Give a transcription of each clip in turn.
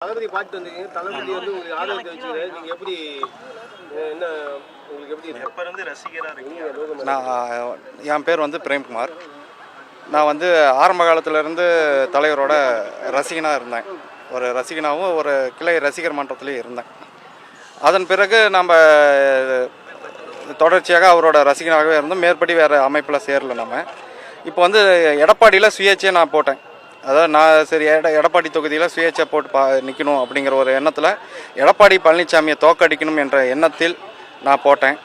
தளபதி பாட்டு வந்தீங்க. தளபதி வந்து உங்களுக்கு ஆதரவு வச்சுக்கிறாரு. நீங்க எப்படி என்ன உங்களுக்கு எப்படி எப்ப இருந்து ரசிகரா இருக்கீங்க? என் பேர் வந்து பிரேம்குமார். நான் வந்து ஆரம்ப காலத்திலேருந்து தலைவரோட ரசிகனாக இருந்தேன். ஒரு ரசிகனாகவும் ஒரு கிளை ரசிகர் மன்றத்துலேயும் இருந்தேன். அதன் பிறகு நம்ம தொடர்ச்சியாக அவரோட ரசிகனாகவே இருந்தோம். மேற்படி வேறு அமைப்பில் சேரல. நம்ம இப்போ வந்து எடப்பாடியில் சுயேட்சையை நான் போட்டேன். அதாவது நான் சரி எடப்பாடி தொகுதியில் சுயேட்சை போட்டு நிற்கணும் அப்படிங்கிற ஒரு எண்ணத்தில் எடப்பாடி பழனிசாமியை தோக்கடிக்கணும் என்ற எண்ணத்தில் நான் போட்டேன்.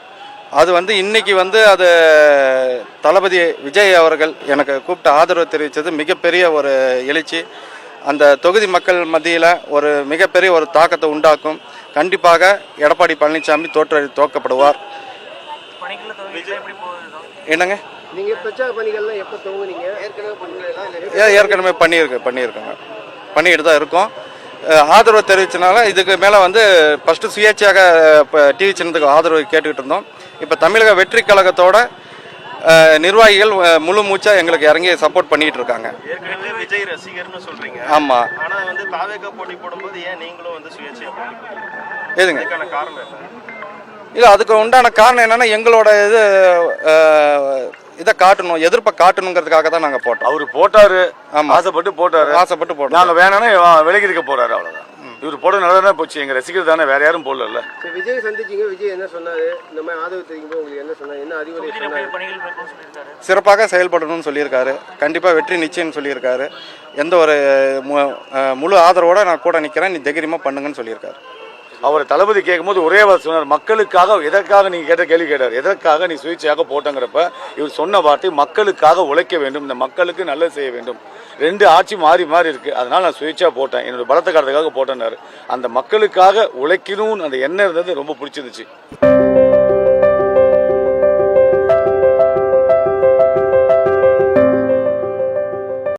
அது வந்து இன்றைக்கி வந்து அது தளபதி விஜய் அவர்கள் எனக்கு கூப்பிட்டு ஆதரவு தெரிவித்தது மிகப்பெரிய ஒரு எழுச்சி. அந்த தொகுதி மக்கள் மத்தியில் ஒரு மிகப்பெரிய ஒரு தாக்கத்தை உண்டாக்கும். கண்டிப்பாக எடப்பாடி பழனிசாமி தோற்கப்படுவார். என்னங்க நீங்கள் பிரச்சார பணிகள்லாம் எப்போ துவங்குனீங்க? ஏற்கனவே பண்ணிக்கிட்டு தான் இருக்கோம். ஆதரவு தெரிவிச்சனால இதுக்கு மேலே வந்து ஃபஸ்ட்டு சுயேட்சையாக இப்போ டிவி சின்னத்துக்கு ஆதரவு கேட்டுக்கிட்டு இருந்தோம். இப்போ தமிழக வெற்றி கழகத்தோட நிர்வாகிகள் முழு மூச்சாக எங்களுக்கு இறங்கி சப்போர்ட் பண்ணிகிட்டு இருக்காங்க. ஏற்கனவே விஜய் ரசிகர்னு சொல்கிறீங்க. ஆமாம். ஆனால் வந்து தாவேகா போட்டி போடும்போது ஏன் நீங்களும் வந்து சுயேட்சையாக போட்டி போடுறீங்க? எதுங்க காரணம் என்ன? இல்லை, அதுக்கு உண்டான காரணம் என்னென்னா எங்களோட இதை காட்டணும், எதிர்ப்பை காட்டணுங்கிறதுக்காக தான் நாங்கள் போட்டோம். அவர் போட்டாரு, ஆசைப்பட்டு போட்டோம். நாங்கள் வேணானே விலகி இருக்க போறாரு, அவ்வளோதான். இவர் போட நல்லதானே போச்சு. எங்க ரசிகர் தானே, வேற யாரும் போடல. விஜய் சந்திச்சிங்க. விஜய் என்ன சொன்னாரு? இந்த மாதிரி ஆதரவு தெரிவிக்கும் உங்களுக்கு என்ன சொன்னாரு? என்ன அறிவுரை சொன்னாரு? சிறப்பாக செயல்படணும்னு சொல்லியிருக்காரு. கண்டிப்பாக வெற்றி நிச்சயம்னு சொல்லியிருக்காரு. எந்த ஒரு முழு ஆதரவோடு நான் கூட நிற்கிறேன், நீ தைரியமாக பண்ணுங்கன்னு சொல்லியிருக்காரு. அவர் தளபதி கேட்கும்போது ஒரே வார்த்தை சொன்னார், மக்களுக்காக. எதற்காக நீங்க கேட்ட கேள்வி கேட்டார், எதற்காக நீ சுயேட்சையாக போட்டங்கிறப்ப இவர் சொன்ன வார்த்தை மக்களுக்காக உழைக்க வேண்டும், இந்த மக்களுக்கு நல்லது செய்ய வேண்டும். ரெண்டு ஆட்சி மாறி மாறி இருக்கு, அதனால நான் சுயேட்சையாக போட்டேன், என்னோட பலத்தை காட்டுறதுக்காக போட்டேன்னாரு. அந்த மக்களுக்காக உழைக்கணும்னு அந்த எண்ணம் இருந்தது ரொம்ப பிடிச்சிருந்துச்சு.